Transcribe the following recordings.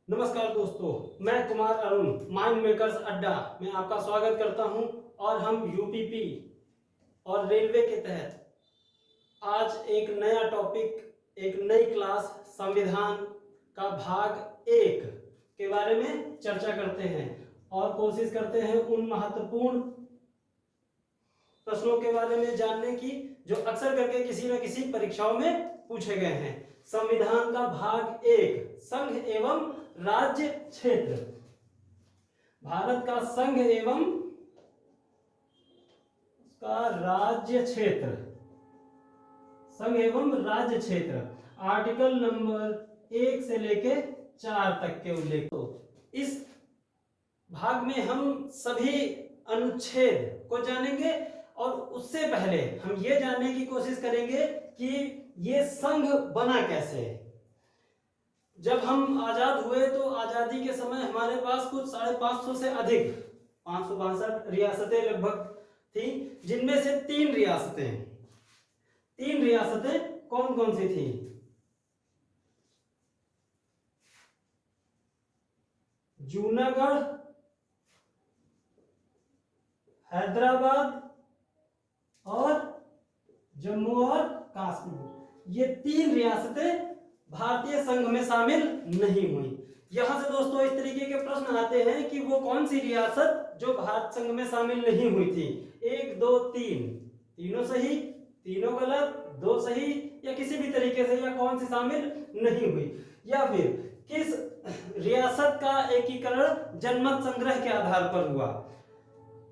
नमस्कार दोस्तों, मैं कुमार अरुण माइंड मेकर्स अड्डा में आपका स्वागत करता हूं। और हम यूपीपी और रेलवे के तहत आज एक नया टॉपिक, एक नई क्लास संविधान का भाग 1 के बारे में चर्चा करते हैं और कोशिश करते हैं उन महत्वपूर्ण प्रश्नों के बारे में जानने की जो अक्सर करके किसी न किसी परीक्षाओं में पूछे गए हैं। संविधान का भाग 1, संघ एवं राज्य क्षेत्र। भारत का संघ एवं उसका राज्य क्षेत्र, संघ एवं राज्य क्षेत्र, आर्टिकल नंबर 1 से लेके 4 तक के उल्लेख। तो इस भाग में हम सभी अनुच्छेद को जानेंगे और उससे पहले हम ये जानने की कोशिश करेंगे कि ये संघ बना कैसे। जब हम आजाद हुए तो आजादी के समय हमारे पास कुछ 550 से अधिक 562 रियासतें लगभग थी, जिनमें से 3 रियासतें कौन कौन सी थी? जूनागढ़, हैदराबाद और जम्मू और कश्मीर। ये 3 रियासतें भारतीय संघ में शामिल नहीं हुई। यहां से दोस्तों इस तरीके के प्रश्न आते हैं कि वो कौन सी रियासत जो भारत संघ में शामिल नहीं हुई थी। 1 2 3, तीनों सही, तीनों गलत, 2 सही, या किसी भी तरीके से या कौन सी शामिल नहीं हुई। या फिर किस रियासत का एकीकरण जनमत संग्रह के आधार पर हुआ।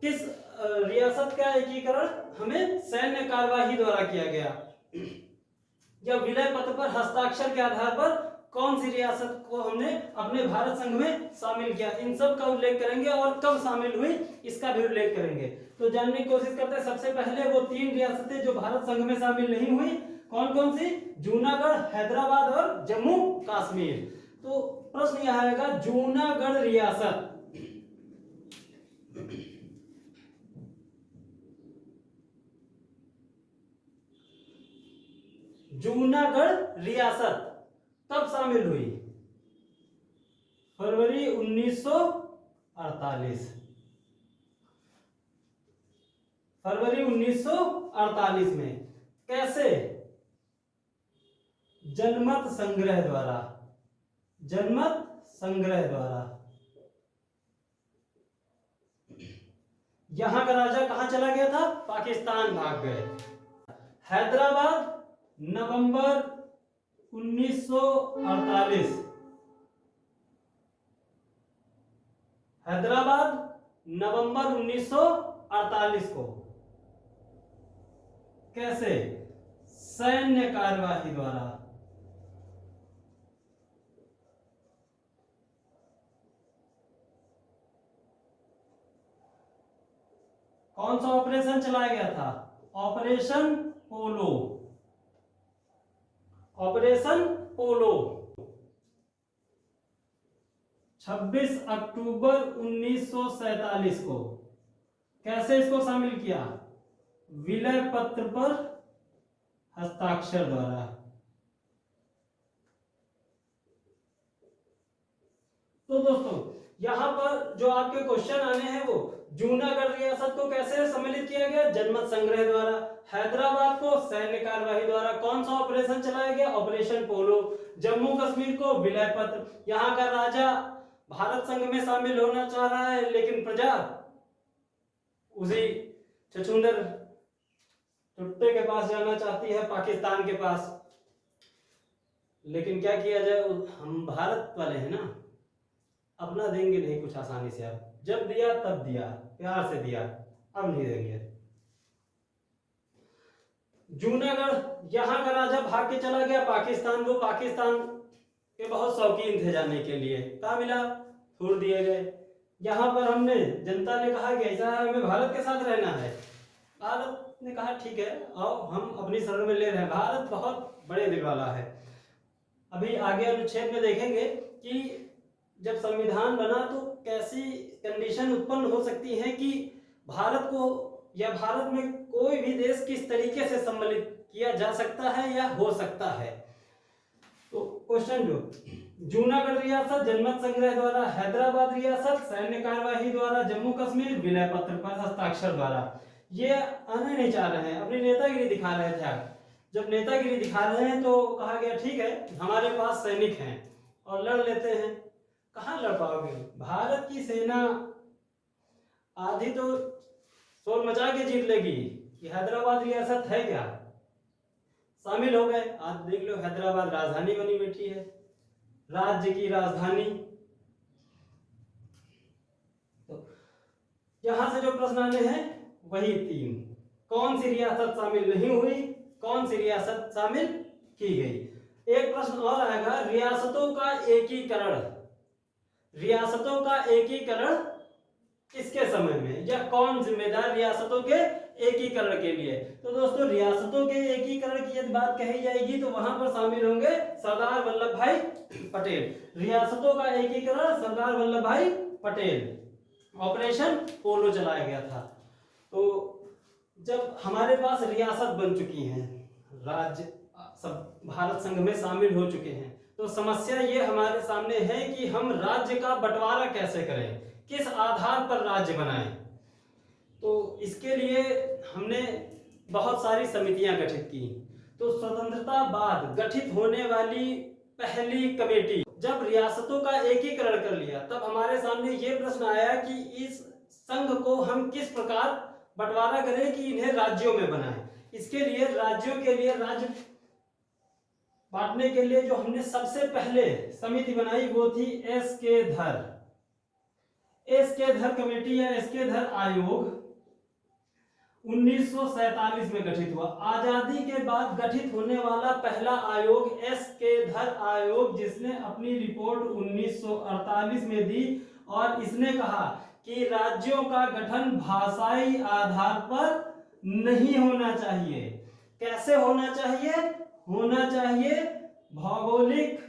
किस रियासत का एकीकरण हमें सैन्य कार्यवाही द्वारा किया गया, या विलय पत्र पर हस्ताक्षर के आधार पर कौन सी रियासत को हमने अपने भारत संघ में शामिल किया। इन सब का उल्लेख करेंगे और कब शामिल हुई इसका भी उल्लेख करेंगे। तो जानने की कोशिश करते हैं। सबसे पहले वो 3 रियासतें जो भारत संघ में शामिल नहीं हुई, कौन कौन सी? जूनागढ़, हैदराबाद और जम्मू कश्मीर। तो प्रश्न यह आएगा, जूनागढ़ रियासत कब शामिल हुई? फरवरी 1948। फरवरी 1948 में। कैसे? जनमत संग्रह द्वारा। जनमत संग्रह द्वारा। यहां का राजा कहां चला गया था? पाकिस्तान भाग गए। हैदराबाद नवंबर 1948। हैदराबाद नवंबर 1948 को। कैसे? सैन्य कार्यवाही द्वारा। कौन सा ऑपरेशन चलाया गया था? ऑपरेशन पोलो। ऑपरेशन पोलो 26 अक्टूबर 1947 को। कैसे इसको शामिल किया? विलय पत्र पर हस्ताक्षर द्वारा। तो दोस्तों यहां पर जो आपके क्वेश्चन आने हैं वो जूनागढ़ रियासत को कैसे सम्मिलित किया गया? जनमत संग्रह द्वारा। हैदराबाद को सैन्य कार्यवाही द्वारा। कौन सा ऑपरेशन चलाया गया? ऑपरेशन पोलो। जम्मू कश्मीर को विलय पत्र। यहाँ का राजा भारत संघ में शामिल होना चाह रहा है, लेकिन प्रजा उसी छछूंदर टुट्टे के पास जाना चाहती है, पाकिस्तान के पास। लेकिन क्या किया जाए, हम भारत वाले हैं ना, अपना देंगे नहीं कुछ आसानी से। अब जब दिया तब दिया, प्यार से दिया, अब नहीं देंगे। जूनागढ़, यहां का राजा भाग के चला गया पाकिस्तान। वो पाकिस्तान के बहुत शौकीन थे जाने के लिए। कहा मिला? छोड़ दिए गए। यहाँ पर हमने, जनता ने कहा कि ऐसा है, हमें भारत के साथ रहना है। भारत ने कहा ठीक है, आओ हम अपनी शरण में ले रहे हैं। भारत बहुत बड़े दिल वाला है। अभी आगे अनुच्छेद में देखेंगे कि जब संविधान बना तो कैसी कंडीशन उत्पन्न हो सकती है कि भारत को या भारत में कोई भी देश किस तरीके से सम्मिलित किया जा सकता है या हो सकता है। तो क्वेश्चन जो जूनागढ़ रियासत जनमत संग्रह द्वारा, हैदराबाद रियासत सैन्य कार्यवाही द्वारा, जम्मू कश्मीर विलय पत्र पर हस्ताक्षर द्वारा। ये आना नहीं चाह रहे हैं, अपनी नेतागिरी दिखा रहे थे। जब नेतागिरी दिखा रहे हैं तो कहा गया ठीक है हमारे पास सैनिक हैं और लड़ लेते हैं। कहाँ लड़ पाओगे, भारत की सेना आधी तो शोर मचा के जीत लेगी कि हैदराबाद रियासत है क्या, शामिल हो गए। आज देख लो हैदराबाद राजधानी बनी बैठी है, राज्य की राजधानी। तो यहां से जो प्रश्न आने हैं वही 3, कौन सी रियासत शामिल नहीं हुई, कौन सी रियासत शामिल की गई। एक प्रश्न और आएगा, रियासतों का एकीकरण, रियासतों का एकीकरण किसके समय में, या कौन जिम्मेदार रियासतों के एकीकरण के लिए। तो दोस्तों रियासतों के एकीकरण की यदि बात कही जाएगी तो वहां पर शामिल होंगे सरदार वल्लभ भाई पटेल। रियासतों का एकीकरण सरदार वल्लभ भाई पटेल, ऑपरेशन पोलो चलाया गया था। तो जब हमारे पास रियासत बन चुकी हैं, राज्य सब भारत संघ में शामिल हो चुके हैं, तो समस्या ये हमारे सामने है कि हम राज्य का बंटवारा कैसे करें, किस आधार पर राज्य बनाएं। तो इसके लिए हमने बहुत सारी समितियां गठित की। तो स्वतंत्रता बाद गठित होने वाली पहली कमेटी, जब रियासतों का एकीकरण कर लिया तब हमारे सामने ये प्रश्न आया कि इस संघ को हम किस प्रकार बंटवारा करें कि इन्हें राज्यों में बनाएं। इसके लिए राज्यों के लिए, राज्य बांटने के लिए जो हमने सबसे पहले समिति बनाई वो थी एस.के. धर, एस.के. धर कमेटी या एस.के. धर आयोग 1947 में गठित हुआ। आजादी के बाद गठित होने वाला पहला आयोग एस.के. धर आयोग, जिसने अपनी रिपोर्ट 1948 में दी और इसने कहा कि राज्यों का गठन भाषाई आधार पर नहीं होना चाहिए। कैसे होना चाहिए? होना चाहिए भौगोलिक,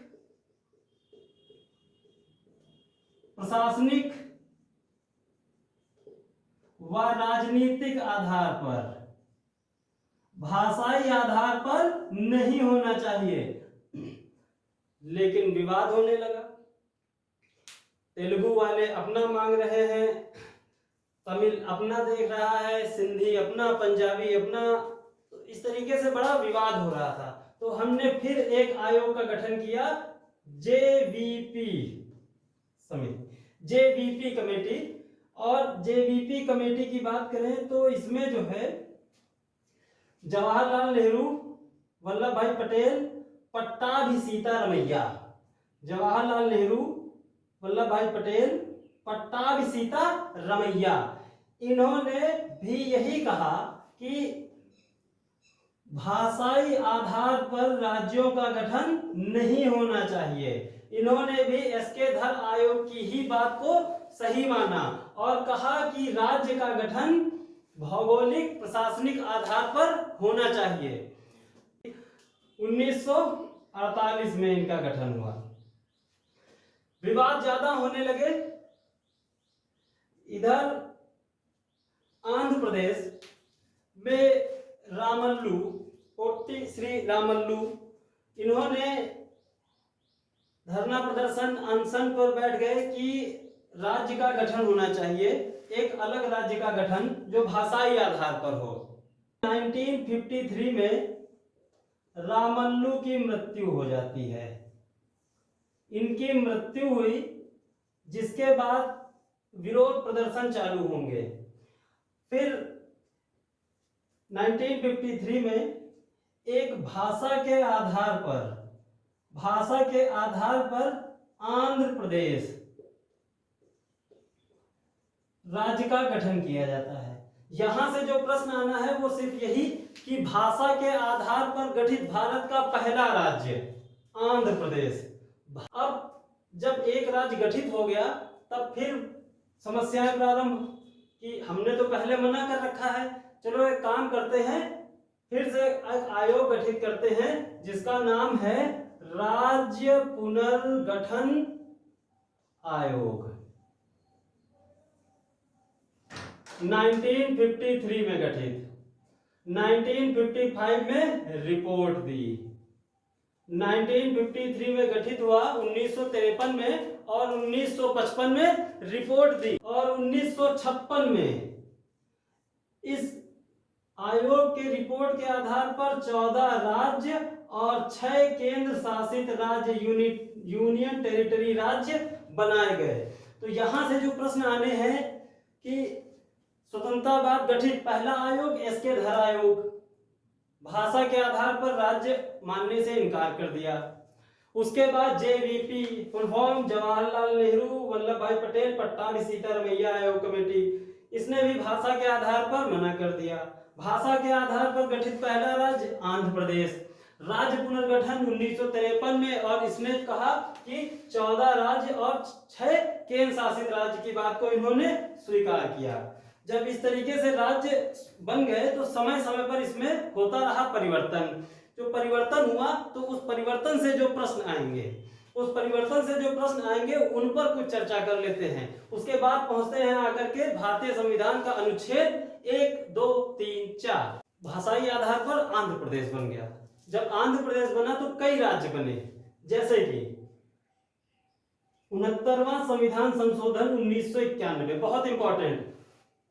प्रशासनिक व राजनीतिक आधार पर, भाषाई आधार पर नहीं होना चाहिए। लेकिन विवाद होने लगा, तेलुगु वाले अपना मांग रहे हैं, तमिल अपना देख रहा है, सिंधी अपना, पंजाबी अपना। तो इस तरीके से बड़ा विवाद हो रहा था। तो हमने फिर एक आयोग का गठन किया, जेवीपी समिति, जेवीपी कमेटी। और जेवीपी कमेटी की बात करें तो इसमें जो है जवाहरलाल नेहरू, वल्लभ भाई पटेल, पट्टाभी सीतारमैया, जवाहरलाल नेहरू, वल्लभ भाई पटेल, पट्टाभी सीतारमैया, इन्होंने भी यही कहा कि भाषाई आधार पर राज्यों का गठन नहीं होना चाहिए। इन्होंने भी एस.के. धर आयोग की ही बात को सही माना और कहा कि राज्य का गठन भौगोलिक, प्रशासनिक आधार पर होना चाहिए। 1948 में इनका गठन हुआ। विवाद ज्यादा होने लगे। इधर आंध्र प्रदेश में रामल्लू, पोट्टी श्री रामल्लू, इन्होंने धरना प्रदर्शन, अनशन पर बैठ गए कि राज्य का गठन होना चाहिए, एक अलग राज्य का गठन जो भाषाई आधार पर हो। 1953 में रामल्लू की मृत्यु हो जाती है। इनकी मृत्यु हुई, जिसके बाद विरोध प्रदर्शन चालू होंगे। फिर 1953 में एक भाषा के आधार पर, भाषा के आधार पर आंध्र प्रदेश राज्य का गठन किया जाता है। यहां से जो प्रश्न आना है वो सिर्फ यही कि भाषा के आधार पर गठित भारत का पहला राज्य आंध्र प्रदेश। अब जब एक राज्य गठित हो गया तब फिर समस्याएं प्रारंभ कि हमने तो पहले मना कर रखा है, चलो एक काम करते हैं, फिर से एक आयोग गठित करते हैं जिसका नाम है राज्य पुनर्गठन आयोग। 1953 में गठित, 1955 में रिपोर्ट दी, 1953 में गठित हुआ, 1953 में और 1955 में रिपोर्ट दी, और 1956 में इस आयोग के रिपोर्ट के आधार पर 14 राज्य और 6 केंद्र शासित राज्य यूनियन टेरिटरी राज्य बनाए गए। तो यहां से जो प्रश्न आने हैं कि स्वतंत्रता बाद गठित पहला आयोग एसके धर आयोग, भाषा के आधार पर राज्य मानने से इनकार कर दिया। उसके बाद JVP full form Jawaharlal Nehru Vallabh भाई पटेल पट्टाभी सीतारमैया आयोग कमेटी, इसने भी भाषा के आधार पर मना कर दिया। भाषा के आधार पर गठित पहला राज्य आंध्र प्रदेश, राज्य पुनर्गठन 1953 में, और इसने कहा कि 14 राज्य और 6 केंद्र शासित राज्य की बात को इन्होंने स्वीकार किया। जब इस तरीके से राज्य बन गए तो समय समय पर इसमें होता रहा परिवर्तन। जो परिवर्तन हुआ तो उस परिवर्तन से जो प्रश्न आएंगे, उस परिवर्तन से जो प्रश्न आएंगे उन पर कुछ चर्चा कर लेते हैं। उसके बाद पहुंचते हैं आकर के भारतीय संविधान का अनुच्छेद 1, 2, 3, 4। भाषाई आधार पर आंध्र प्रदेश बन गया। जब आंध्र प्रदेश बना तो कई राज्य बने, जैसे कि 69वां संविधान संशोधन 1991, बहुत इंपॉर्टेंट,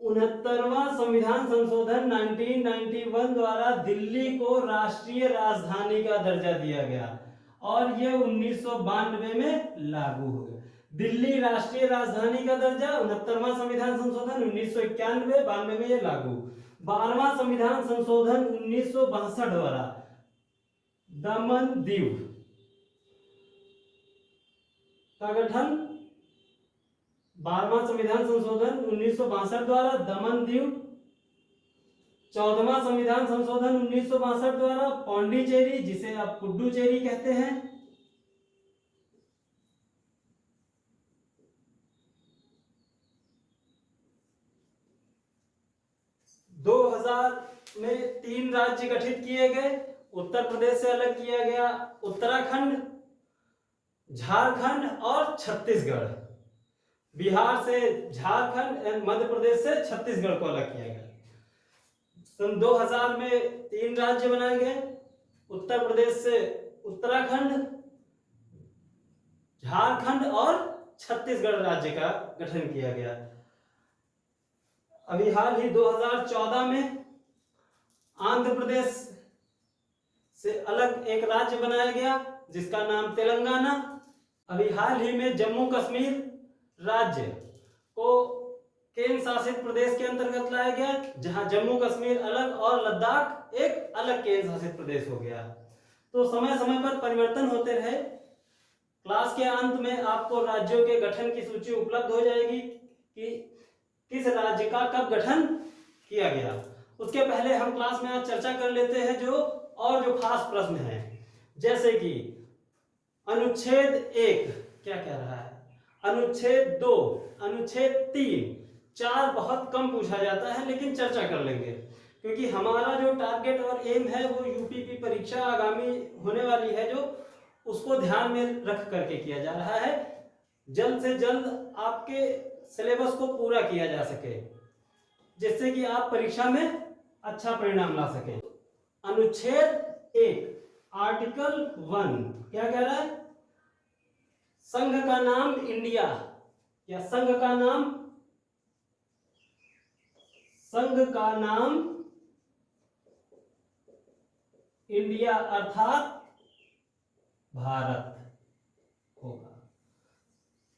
69वां संविधान संशोधन 1991 द्वारा दिल्ली को राष्ट्रीय राजधानी का दर्जा दिया गया और यह 1992 में लागू हो गया। दिल्ली राष्ट्रीय राजधानी का दर्जा, 69वां संविधान संशोधन 1991, 92 में यह लागू। 12वां संविधान संशोधन 1962 द्वारा दमन दीव का गठन, 12वां संविधान संशोधन 1962 द्वारा दमन दीव, 14वां संविधान संशोधन 1962 द्वारा पौंडीचेरी, जिसे आप पुडुचेरी कहते हैं, 2000 में 3 राज्य गठित किए गए। उत्तर प्रदेश से अलग किया गया उत्तराखंड, झारखंड और छत्तीसगढ़। बिहार से झारखंड एवं मध्य प्रदेश से छत्तीसगढ़ को अलग किया गया। सन 2000 में 3 राज्य बनाए गए, उत्तर प्रदेश से उत्तराखंड, झारखंड और छत्तीसगढ़ राज्य का गठन किया गया। अभी हाल ही 2014 में आंध्र प्रदेश से अलग एक राज्य बनाया गया जिसका नाम तेलंगाना। अभी हाल ही में जम्मू कश्मीर राज्य को केंद्र शासित प्रदेश के अंतर्गत लाया गया, जहां जम्मू कश्मीर अलग और लद्दाख एक अलग केंद्र शासित प्रदेश हो गया। तो समय समय पर परिवर्तन होते रहे। क्लास के अंत में आपको राज्यों के गठन की सूची उपलब्ध हो जाएगी कि किस राज्य का कब गठन किया गया। उसके पहले हम क्लास में आज चर्चा कर लेते हैं जो खास प्रश्न है, जैसे कि अनुच्छेद 1 क्या कह रहा है, अनुच्छेद 2, अनुच्छेद 3, 4 बहुत कम पूछा जाता है, लेकिन चर्चा कर लेंगे क्योंकि हमारा जो टारगेट और एम है वो यूपी की परीक्षा आगामी होने वाली है, जो उसको ध्यान में रख करके किया जा रहा है। जल्द से जल्द आपके सिलेबस को पूरा किया जा सके, जिससे कि आप परीक्षा में अच्छा परिणाम ला सकें। अनुच्छेद 1 आर्टिकल 1 क्या कह रहा है, संघ का नाम इंडिया या संघ का नाम इंडिया अर्थात भारत होगा।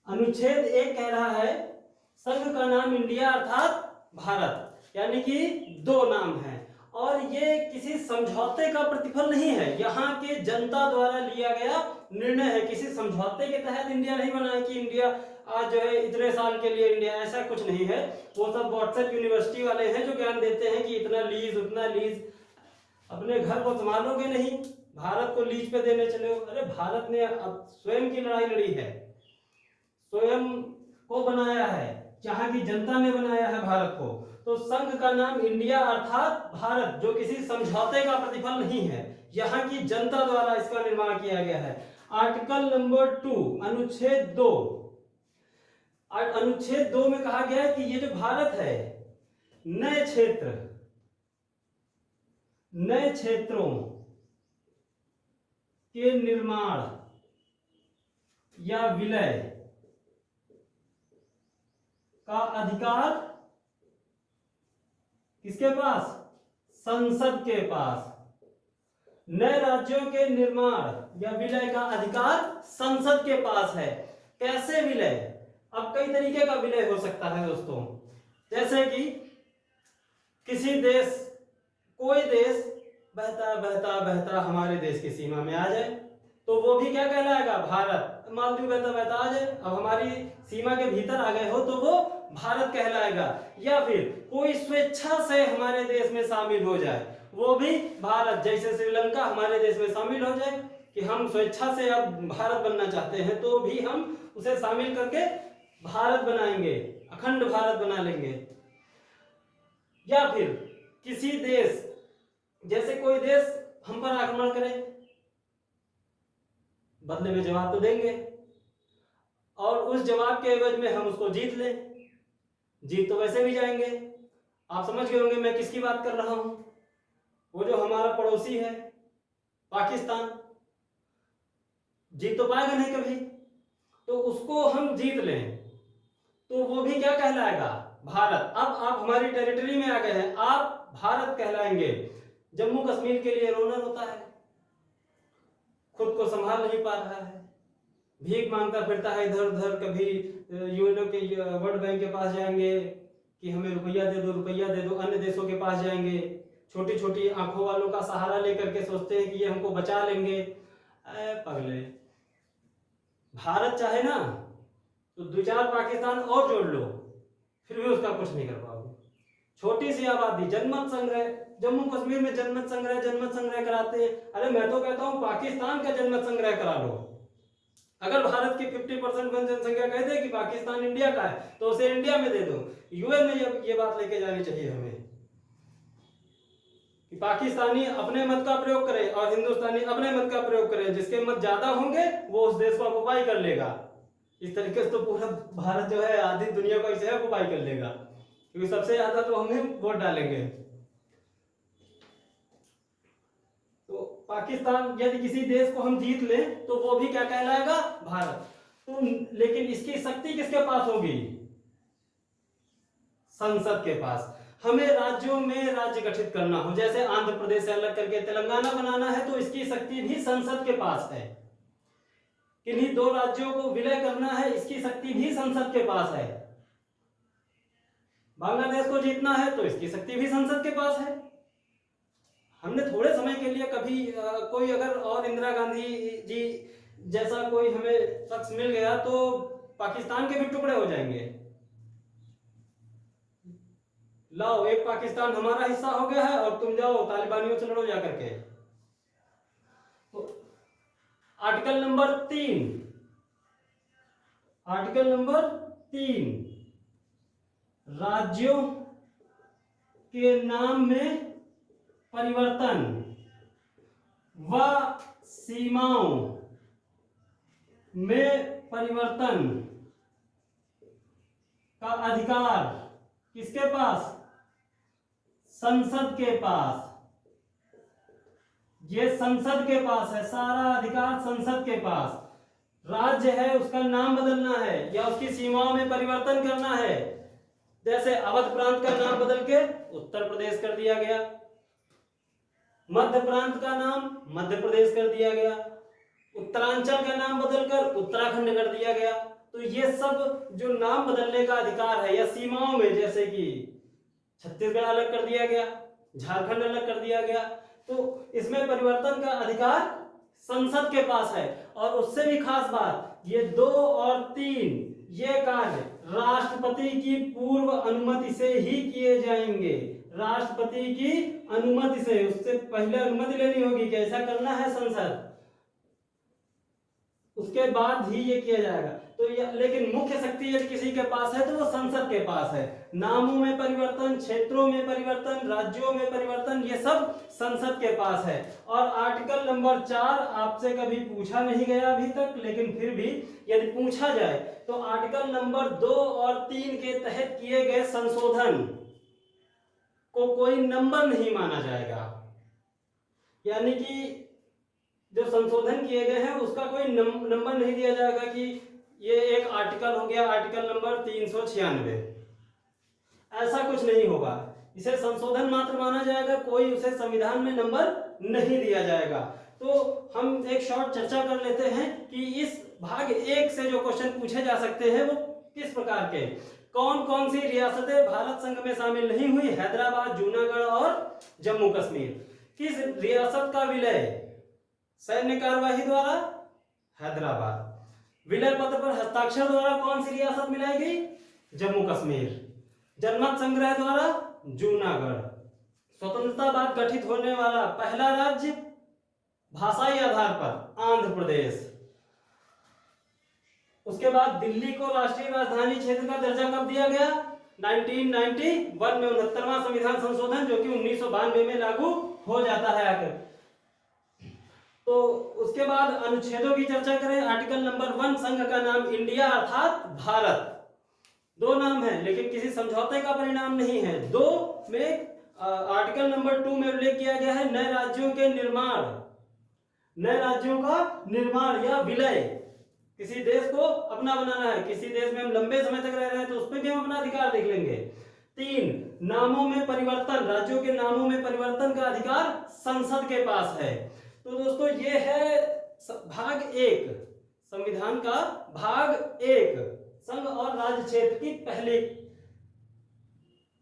अनुच्छेद 1 कह रहा है संघ का नाम इंडिया अर्थात भारत, यानी कि 2 नाम है और ये किसी समझौते का प्रतिफल नहीं है, यहाँ के जनता द्वारा लिया गया निर्णय है। किसी समझौते के तहत इंडिया नहीं बना है कि इंडिया आज जो है इतने साल के लिए इंडिया, ऐसा कुछ नहीं है। वो सब व्हाट्सएप यूनिवर्सिटी वाले हैं जो ज्ञान देते हैं कि इतना लीज उतना लीज, अपने घर को संभालोगे नहीं, भारत को लीज पे देने चले हो। अरे भारत ने अब स्वयं की लड़ाई लड़ी है, स्वयं को बनाया है, यहाँ की जनता ने बनाया है भारत को। तो संघ का नाम इंडिया अर्थात भारत, जो किसी समझौते का प्रतिफल नहीं है, यहाँ की जनता द्वारा इसका निर्माण किया गया है। आर्टिकल नंबर 2 अनुच्छेद 2, अनुच्छेद 2 में कहा गया है कि ये जो भारत है नए क्षेत्र नए क्षेत्रों के निर्माण या विलय का अधिकार किसके पास? संसद के पास। नए राज्यों के निर्माण या विलय का अधिकार संसद के पास है। कैसे विलय? अब कई तरीके का विलय हो सकता है दोस्तों, जैसे कि किसी देश, कोई देश बहता बहता बहता हमारे देश की सीमा में आ जाए तो वो भी क्या कहलाएगा? भारत। मालदीव बहता बहता आ जाए, अब हमारी सीमा के भीतर आ गए हो तो वो भारत कहलाएगा। या फिर कोई स्वेच्छा से हमारे देश में शामिल हो जाए, वो भी भारत। जैसे श्रीलंका हमारे देश में शामिल हो जाए कि हम स्वेच्छा से अब भारत बनना चाहते हैं, तो भी हम उसे शामिल करके भारत बनाएंगे, अखंड भारत बना लेंगे। या फिर किसी देश, जैसे कोई देश हम पर आक्रमण करे, बदले में जवाब तो देंगे और उस जवाब के एवज में हम उसको जीत लें। जीत तो वैसे भी जाएंगे। आप समझ गए होंगे मैं किसकी बात कर रहा हूं। वो जो हमारा पड़ोसी है पाकिस्तान, जीत तो पाएगा नहीं कभी, तो उसको हम जीत लें तो वो भी क्या कहलाएगा? भारत। अब आप हमारी टेरिटरी में आ गए हैं, आप भारत कहलाएंगे। जम्मू कश्मीर के लिए रोना रोता है, खुद को संभाल नहीं पा रहा है, भीख मांगता फिरता है इधर उधर। कभी यूएनओ के, वर्ल्ड बैंक के पास जाएंगे कि हमें रुपया दे दो, रुपया दे दो। अन्य देशों के पास जाएंगे, छोटी छोटी आंखों वालों का सहारा लेकर के सोचते हैं कि ये हमको बचा लेंगे। पगले, भारत चाहे ना तो दो चार पाकिस्तान और जोड़ लो, फिर भी उसका कुछ नहीं कर पाओगे। छोटी सी आबादी, जनमत संग्रह, जम्मू कश्मीर में जनमत संग्रह कराते हैं। अरे मैं तो कहता हूं पाकिस्तान का जनमत संग्रह करा लो। अगर भारत की 50% जनसंख्या कह दे कि पाकिस्तान इंडिया का है तो उसे इंडिया में दे दो। यूएन में ये बात लेके जानी चाहिए हमें कि पाकिस्तानी अपने मत का प्रयोग करे और हिंदुस्तानी अपने मत का प्रयोग करे। जिसके मत ज्यादा होंगे वो उस देश को ऑक्युपाई कर लेगा। इस तरीके से तो पूरा भारत जो है आधी दुनिया को इसे ऑक्युपाई कर लेगा, क्योंकि सबसे ज्यादा तो हमें वोट डालेंगे। तो पाकिस्तान, यदि किसी देश को हम जीत लें तो वो भी क्या कहलाएगा? भारत। तो लेकिन इसकी शक्ति किसके पास होगी? संसद के पास। हमें राज्यों में राज्य गठित करना हो, जैसे आंध्र प्रदेश से अलग करके तेलंगाना बनाना है, तो इसकी शक्ति भी संसद के पास है। किन्हीं दो राज्यों को विलय करना है, इसकी शक्ति भी संसद के पास है। बांग्लादेश को जीतना है तो इसकी शक्ति भी संसद के पास है। हमने थोड़े समय के लिए कभी कोई अगर और इंदिरा गांधी जी जैसा कोई हमें शख्स मिल गया तो पाकिस्तान के भी टुकड़े हो जाएंगे। लाओ, एक पाकिस्तान हमारा हिस्सा हो गया है और तुम जाओ तालिबानियों से लड़ो जाकर के। तो आर्टिकल नंबर 3, राज्यों के नाम में परिवर्तन व सीमाओं में परिवर्तन का अधिकार किसके पास? संसद के पास। ये संसद के पास है, सारा अधिकार संसद के पास। राज्य है उसका नाम बदलना है या उसकी सीमाओं में परिवर्तन करना है। जैसे अवध प्रांत का नाम बदल के उत्तर प्रदेश कर दिया गया, मध्य प्रांत का नाम मध्य प्रदेश कर दिया गया, उत्तरांचल का नाम बदलकर उत्तराखंड कर दिया गया। तो ये सब जो नाम बदलने का अधिकार है या सीमाओं में, जैसे कि छत्तीसगढ़ अलग कर दिया गया, झारखंड अलग कर दिया गया, तो इसमें परिवर्तन का अधिकार संसद के पास है। और उससे भी खास बात, ये 2 और 3 ये कार्य राष्ट्रपति की पूर्व अनुमति से ही किए जाएंगे। राष्ट्रपति की अनुमति से, उससे पहले अनुमति लेनी होगी कि ऐसा करना है संसद, उसके बाद ही ये किया जाएगा। तो ये, लेकिन मुख्य शक्ति यदि किसी के पास है तो वो संसद के पास है। नामों में परिवर्तन, क्षेत्रों में परिवर्तन, राज्यों में परिवर्तन, ये सब संसद के पास है। और आर्टिकल नंबर 4 आपसे कभी पूछा नहीं गया अभी तक, लेकिन फिर भी यदि पूछा जाए तो आर्टिकल नंबर 2 और 3 के तहत किए गए संशोधन को कोई नंबर नहीं माना जाएगा। यानी कि जो संशोधन किए गए हैं उसका कोई नंबर नहीं दिया जाएगा कि ये एक आर्टिकल हो गया आर्टिकल नंबर 396, ऐसा कुछ नहीं होगा। इसे संशोधन मात्र माना जाएगा, कोई उसे संविधान में नंबर नहीं दिया जाएगा। तो हम एक शॉर्ट चर्चा कर लेते हैं कि इस भाग 1 से जो क्वेश्चन पूछे जा सकते हैं वो किस प्रकार के। कौन कौन सी रियासतें भारत संघ में शामिल नहीं हुई? हैदराबाद, जूनागढ़ और जम्मू कश्मीर। किस रियासत का विलय सैन्य कार्यवाही द्वारा? हैदराबाद। विलय पत्र पर हस्ताक्षर द्वारा कौन सी रियासत मिलाई गई? जम्मू कश्मीर। जनमत संग्रह द्वारा? जूनागढ़। स्वतंत्रता बाद गठित होने वाला पहला राज्य भाषाई आधार पर? आंध्र प्रदेश। उसके बाद दिल्ली को राष्ट्रीय राजधानी क्षेत्र का दर्जा कब दिया गया? 1991 में 69वां संविधान संशोधन, जो कि 1992 में लागू हो जाता है आकर। तो उसके बाद अनुच्छेदों की चर्चा करें। आर्टिकल नंबर 1, संघ का नाम इंडिया अर्थात भारत। 2 नाम है लेकिन किसी समझौते का परिणाम नहीं है। 2 में आर्टिकल नंबर 2 में उल्लेख किया गया है नए राज्यों के निर्माण, नए राज्यों का निर्माण या विलय। किसी देश को अपना बनाना है, किसी देश में हम लंबे समय तक रह रहे हैं तो उस पर भी हम अपना अधिकार देख लेंगे। 3, नामों में परिवर्तन, राज्यों के नामों में परिवर्तन का अधिकार संसद के पास है। तो दोस्तों ये है भाग 1, संविधान का भाग 1, संघ और राज्य क्षेत्र की पहली।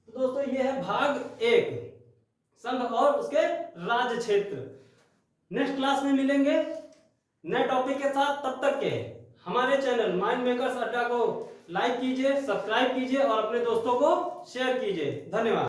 तो दोस्तों ये है भाग 1, संघ और उसके राज्य क्षेत्र। नेक्स्ट क्लास में मिलेंगे नए टॉपिक के साथ। तब तक के हमारे चैनल माइंड मेकर्स अड्डा को लाइक कीजिए, सब्सक्राइब कीजिए और अपने दोस्तों को शेयर कीजिए। धन्यवाद।